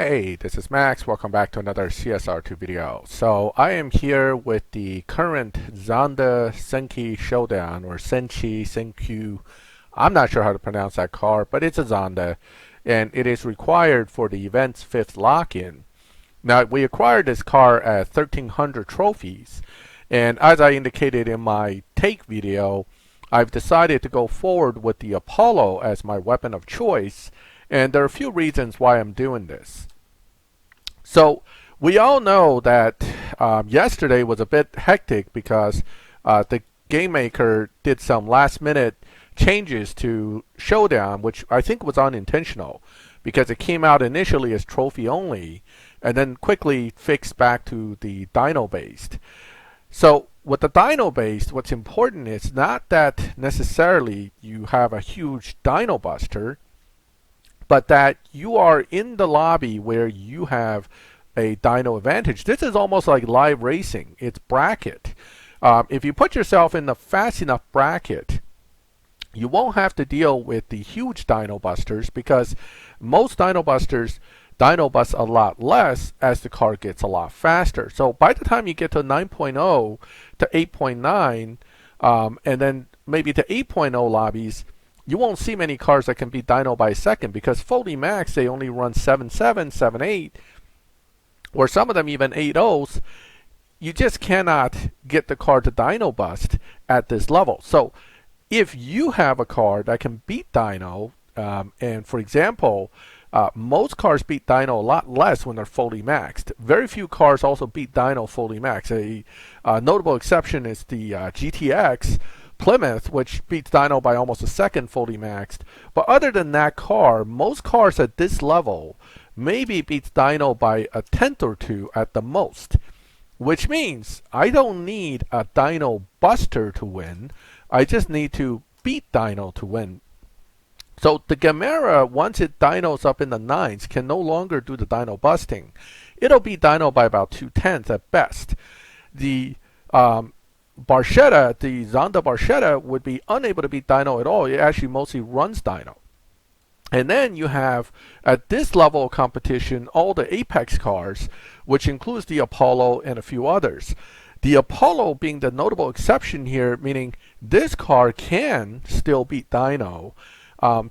Hey, this is Max. Welcome back to another CSR2 video. So I am here with the current Zonda Cinque Showdown, or Cinque. I'm not sure how to pronounce that car, but it's a Zonda, and it is required for the event's 5th lock-in. Now, we acquired this car at 1,300 trophies, and as I indicated in my take video, I've decided to go forward with the Apollo as my weapon of choice, and there are a few reasons why I'm doing this. So we all know that yesterday was a bit hectic because the game maker did some last minute changes to Showdown, which I think was unintentional because it came out initially as trophy only and then quickly fixed back to the dyno based. So with the dyno based, what's important is not that necessarily you have a huge dyno buster, but that you are in the lobby where you have a dyno advantage. This is almost like live racing. It's bracket. If you put yourself in the fast enough bracket, you won't have to deal with the huge dyno busters because most dyno busters dyno bust a lot less as the car gets a lot faster. So by the time you get to 9.0 to 8.9 and then maybe to 8.0 lobbies, you won't see many cars that can beat dyno by a second because fully max they only run 7.7, 7.8, or some of them even 8.0s. You just cannot get the car to dyno bust at this level. So if you have a car that can beat dyno, and for example, most cars beat dyno a lot less when they're fully maxed. Very few cars also beat dyno fully maxed. A notable exception is the GTX Plymouth, which beats dyno by almost a second fully maxed. But other than that car, most cars at this level maybe beats dyno by a tenth or two at the most, which means I don't need a dyno buster to win. I just need to beat dyno to win. So the Gamera, once it dynos up in the 9s, can no longer do the dyno busting. It'll beat dyno by about 2/10 at best. The Barchetta, the Zonda Barchetta, would be unable to beat dyno at all. It actually mostly runs dyno. And then you have, at this level of competition, all the Apex cars, which includes the Apollo and a few others. The Apollo being the notable exception here, meaning this car can still beat dyno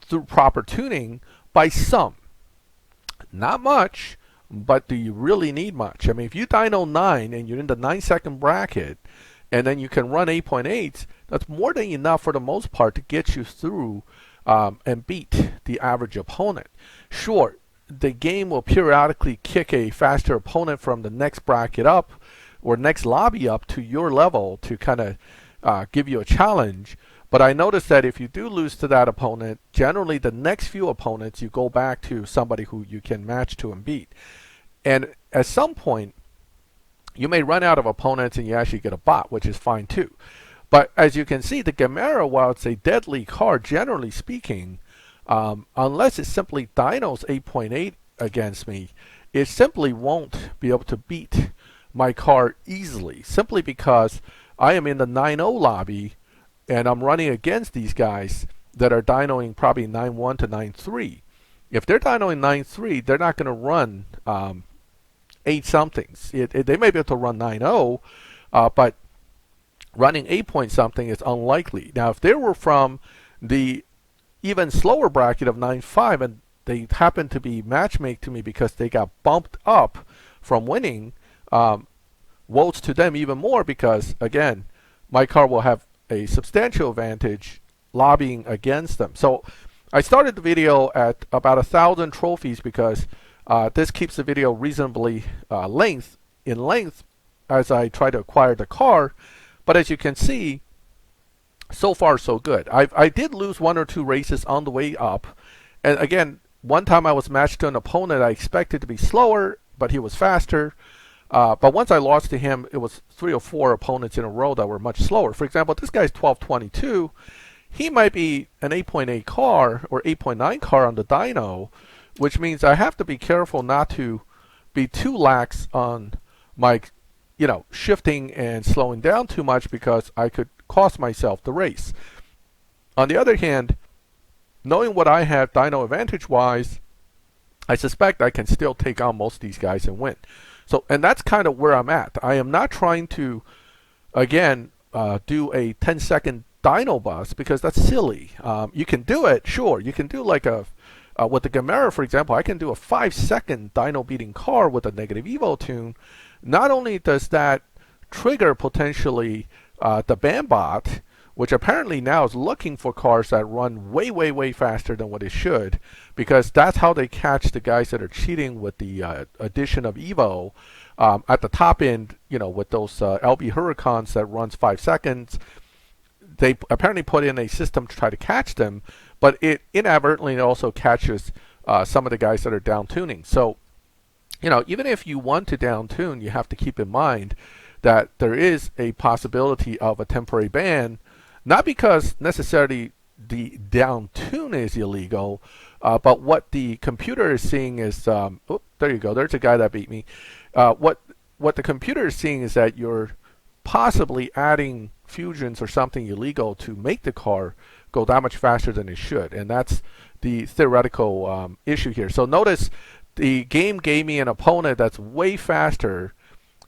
through proper tuning by some. Not much, but do you really need much? I mean, if you dyno 9 and you're in the 9-second bracket, and then you can run 8.8, that's more than enough for the most part to get you through and beat the average opponent. Sure, the game will periodically kick a faster opponent from the next bracket up or next lobby up to your level to kind of give you a challenge. But I noticed that if you do lose to that opponent, generally the next few opponents you go back to somebody who you can match to and beat. And at some point, you may run out of opponents and you actually get a bot, which is fine too. But as you can see, the Gamera, while it's a deadly car, generally speaking, unless it simply dynos 8.8 against me, it simply won't be able to beat my car easily, simply because I am in the 9.0 lobby and I'm running against these guys that are dynoing probably 9.1 to 9.3. If they're dynoing 9.3, they're not going to run 8 somethings. They may be able to run 9.0, but running 8 point something is unlikely. Now, if they were from the even slower bracket of 9.5 and they happen to be matchmake to me because they got bumped up from winning, woes to them even more because, again, my car will have a substantial advantage lobbying against them. So I started the video at about 1,000 trophies because this keeps the video reasonably in length as I try to acquire the car. But as you can see, so far so good. I did lose 1 or 2 races on the way up. And again, one time I was matched to an opponent I expected to be slower, but he was faster. But once I lost to him, it was 3 or 4 opponents in a row that were much slower. For example, this guy's 12.22. He might be an 8.8 car or 8.9 car on the dyno, which means I have to be careful not to be too lax on my shifting and slowing down too much because I could cost myself the race. On the other hand, knowing what I have dyno advantage wise, I suspect I can still take on most of these guys and win. So, and that's kind of where I'm at. I am not trying to, again, do a 10-second dyno bus because that's silly. You can do it, sure. You can do like with the Gamera, for example, I can do a 5-second dyno beating car with a negative Evo tune. Not only does that trigger potentially the Bambot, which apparently now is looking for cars that run way, way, way faster than what it should, because that's how they catch the guys that are cheating with the addition of Evo at the top end, with those LB Huracans that runs 5 seconds. They apparently put in a system to try to catch them, but it inadvertently also catches some of the guys that are down tuning. So, even if you want to down tune, you have to keep in mind that there is a possibility of a temporary ban, not because necessarily the down tune is illegal, but what the computer is seeing is, there you go, there's a guy that beat me. What the computer is seeing is that you're possibly adding fusions or something illegal to make the car go that much faster than it should, and that's the theoretical issue here. So notice the game gave me an opponent that's way faster,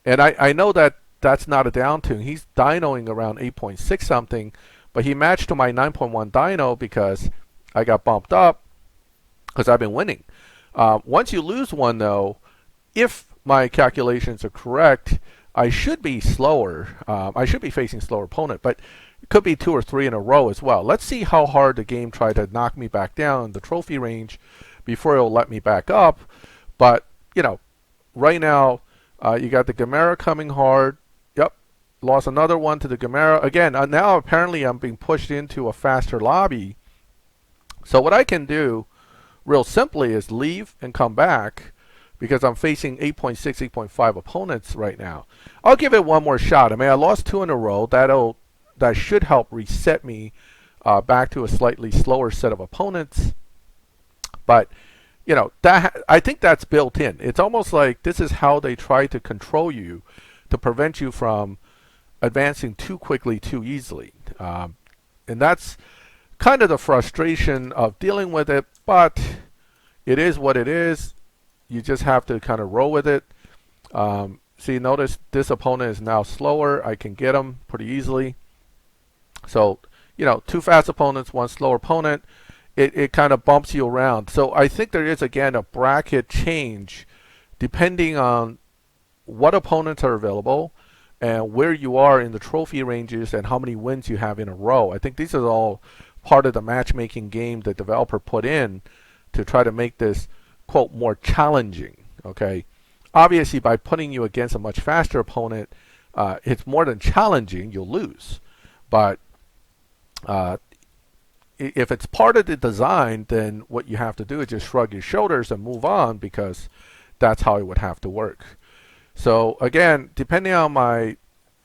and I know that that's not a down tune. He's dynoing around 8.6 something, but he matched to my 9.1 dyno because I got bumped up because I've been winning. Once you lose one, though, if my calculations are correct, I should be slower. I should be facing slower opponent, but it could be 2 or 3 in a row as well. Let's see how hard the game tried to knock me back down in the trophy range before it'll let me back up. But, right now, you got the Gamera coming hard. Yep, lost another one to the Gamera. Again, now apparently I'm being pushed into a faster lobby. So what I can do, real simply, is leave and come back, because I'm facing 8.6, 8.5 opponents right now. I'll give it one more shot. I lost 2 in a row. That should help reset me back to a slightly slower set of opponents. But, I think that's built in. It's almost like this is how they try to control you to prevent you from advancing too quickly, too easily. And that's kind of the frustration of dealing with it, but it is what it is. You just have to kind of roll with it. See, notice this opponent is now slower. I can get him pretty easily. So, 2 fast opponents, 1 slower opponent. It kind of bumps you around. So I think there is, again, a bracket change depending on what opponents are available and where you are in the trophy ranges and how many wins you have in a row. I think these are all part of the matchmaking game the developer put in to try to make this, quote, more challenging. Okay, obviously by putting you against a much faster opponent, it's more than challenging. You'll lose, but if it's part of the design, then what you have to do is just shrug your shoulders and move on, because that's how it would have to work. So again, depending on my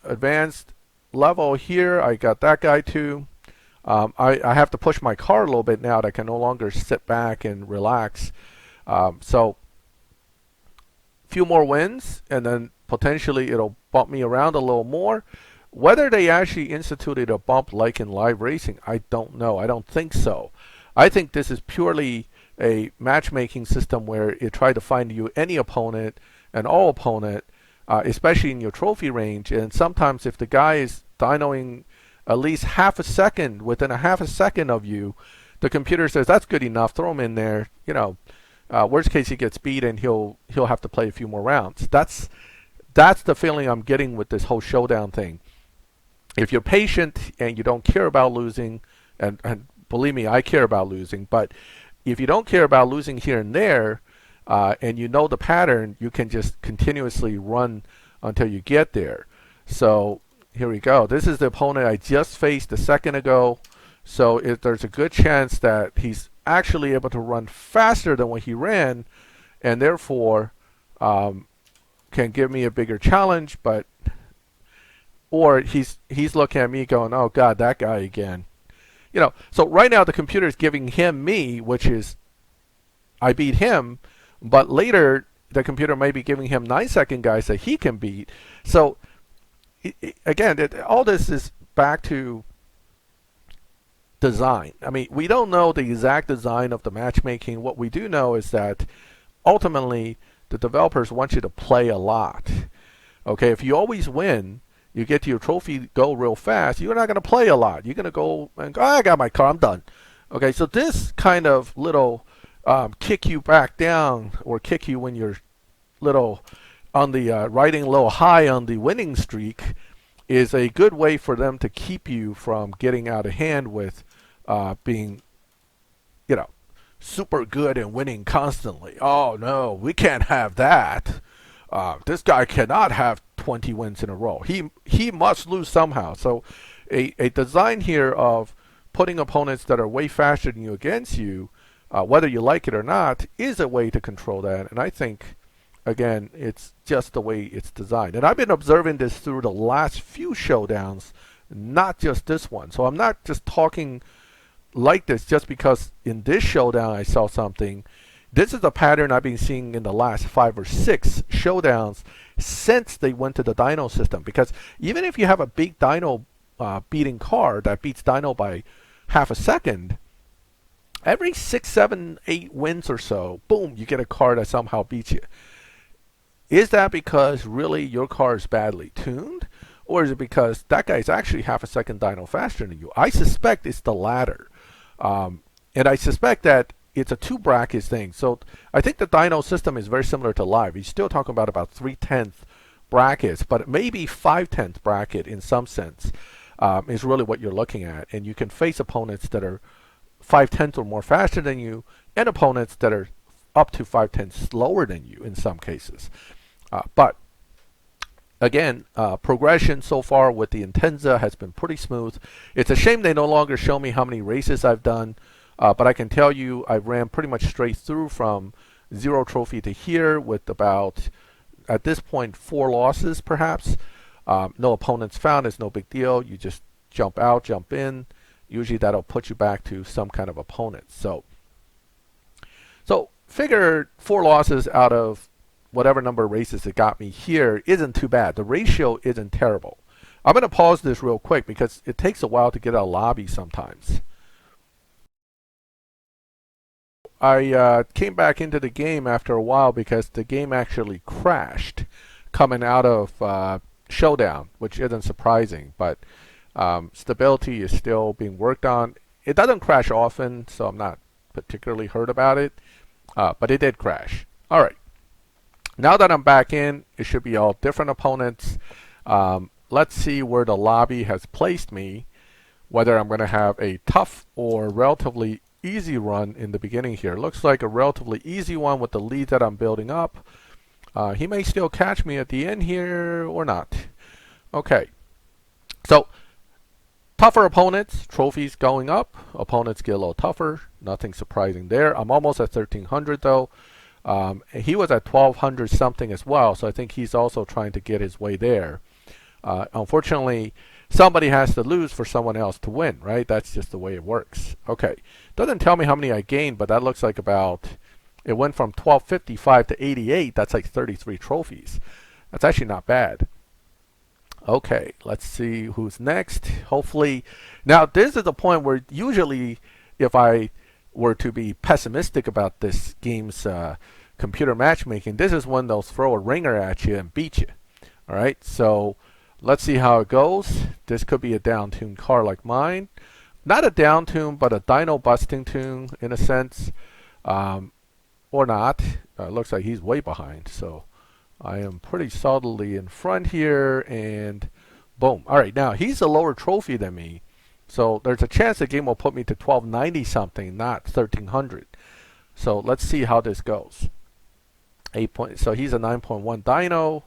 advanced level here, I got that guy too. I have to push my car a little bit now that I can no longer sit back and relax. So few more wins, and then potentially it'll bump me around a little more. Whether they actually instituted a bump like in live racing, I don't know. I don't think so. I think this is purely a matchmaking system where it tried to find you any opponent and all opponent, especially in your trophy range. And sometimes if the guy is dynoing at least half a second, within a half a second of you, the computer says that's good enough, throw him in there. Worst case he gets beat and he'll have to play a few more rounds. That's the feeling I'm getting with this whole Showdown thing. If you're patient and you don't care about losing, and believe me, I care about losing, but if you don't care about losing here and there, and you know the pattern, you can just continuously run until you get there. So here we go. This is the opponent I just faced a second ago. So there's a good chance that he's actually able to run faster than what he ran, and therefore can give me a bigger challenge. But or he's looking at me going, oh God, that guy again. So right now the computer is giving him me, which is I beat him, but later the computer may be giving him 9-second guys that he can beat. So again, all this is back to design. We don't know the exact design of the matchmaking. What we do know is that ultimately the developers want you to play a lot. Okay, if you always win, you get to your trophy goal real fast, you're not going to play a lot. You're going to go and go, I got my car, I'm done. Okay, so this kind of little kick you back down, or kick you when you're little on the riding a little high on the winning streak, is a good way for them to keep you from getting out of hand with being, you know, super good and winning constantly. Oh no, we can't have that. This guy cannot have 20 wins in a row. He must lose somehow. So a design here of putting opponents that are way faster than you against you, whether you like it or not, is a way to control that. And I think, again, it's just the way it's designed. And I've been observing this through the last few showdowns, not just this one. So I'm not just talking like this just because in this showdown I saw something. This is a pattern I've been seeing in the last 5 or 6 showdowns since they went to the dyno system. Because even if you have a big dyno beating car that beats dyno by half a second, every 6, 7, 8 wins or so, boom, you get a car that somehow beats you. Is that because really your car is badly tuned? Or is it because that guy is actually half a second dyno faster than you? I suspect it's the latter. And I suspect that it's a 2 brackets thing. So I think the dyno system is very similar to live. You're still talking about 3/10 brackets, but maybe 5/10 bracket in some sense is really what you're looking at. And you can face opponents that are 5/10 or more faster than you, and opponents that are up to 5/10 slower than you in some cases. But again, progression so far with the Intensa has been pretty smooth. It's a shame they no longer show me how many races I've done, but I can tell you I ran pretty much straight through from 0 trophy to here with about, at this point, 4 losses perhaps. No opponents found, it's no big deal. You just jump out, jump in. Usually that'll put you back to some kind of opponent. So figure 4 losses out of whatever number of races it got me here isn't too bad. The ratio isn't terrible. I'm going to pause this real quick because it takes a while to get a lobby sometimes. I came back into the game after a while because the game actually crashed coming out of Showdown, which isn't surprising, but stability is still being worked on. It doesn't crash often, so I'm not particularly hurt about it, but it did crash. All right. Now that I'm back in, it should be all different opponents. Let's see where the lobby has placed me, whether I'm going to have a tough or relatively easy run in the beginning here. Looks like a relatively easy one with the lead that I'm building up. He may still catch me at the end here or not. Okay. So, tougher opponents, trophies going up. Opponents get a little tougher. Nothing surprising there. I'm almost at 1300 though. He was at 1200 something as well, so I think he's also trying to get his way there. Unfortunately, somebody has to lose for someone else to win, right? That's just the way it works. Okay, doesn't tell me how many I gained, but that looks like about, it went from 1255 to 88. That's like 33 trophies. That's actually not bad. Okay, let's see who's next. Hopefully, now this is the point where usually if I were to be pessimistic about this game's computer matchmaking, this is when they'll throw a ringer at you and beat you. All right, so let's see how it goes. This could be a down-tuned car like mine. Not a down-tune, but a dyno busting tune in a sense, or not. Looks like he's way behind, so I am pretty solidly in front here, and boom. All right, now he's a lower trophy than me. So there's a chance the game will put me to 1290 something, not 1300. So let's see how this goes. So he's a 9.1 dyno,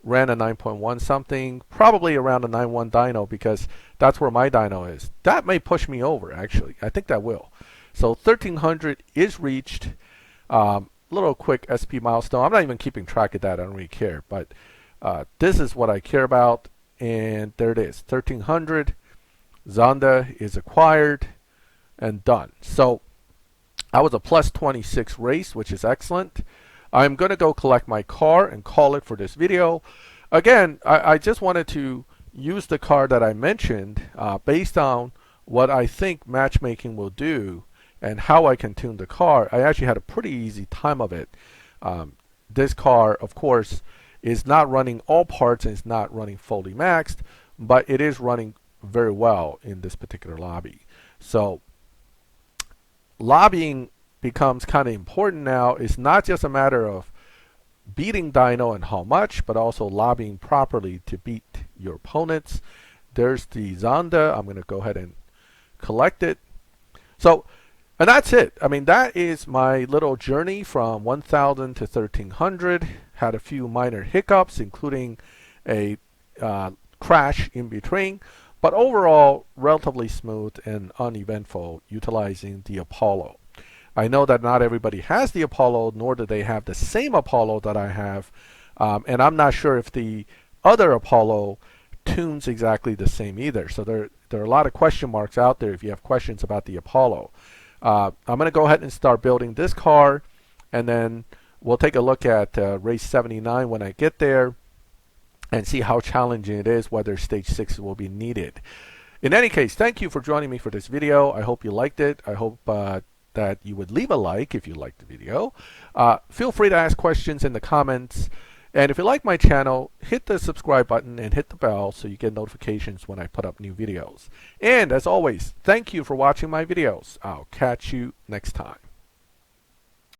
ran a 9.1 something, probably around a 9.1 dyno because that's where my dyno is. That may push me over actually. I think that will. So 1300 is reached. Little quick SP milestone. I'm not even keeping track of that. I don't really care. But this is what I care about. And there it is. 1300. Zonda is acquired and done. So I was a plus 26 race, which is excellent. I'm going to go collect my car and call it for this video. Again, I just wanted to use the car that I mentioned based on what I think matchmaking will do and how I can tune the car. I actually had a pretty easy time of it. This car, of course, is not running all parts and it's not running fully maxed, but it is running very well in this particular lobby. So lobbying becomes kind of important now. It's not just a matter of beating dyno and how much, but also lobbying properly to beat your opponents. There's the Zonda. I'm going to go ahead and collect it. So, and that's it. I mean, that is my little journey from 1000 to 1300. Had a few minor hiccups, including a crash in between, but overall relatively smooth and uneventful utilizing the Apollo. I know that not everybody has the Apollo, nor do they have the same Apollo that I have, and I'm not sure if the other Apollo tunes exactly the same either. So there are a lot of question marks out there if you have questions about the Apollo. I'm going to go ahead and start building this car, and then we'll take a look at race 79 when I get there and see how challenging it is, whether stage 6 will be needed. In any case, thank you for joining me for this video. I hope you liked it. I hope that you would leave a like if you liked the video. Feel free to ask questions in the comments. And if you like my channel, hit the subscribe button and hit the bell so you get notifications when I put up new videos. And as always, thank you for watching my videos. I'll catch you next time.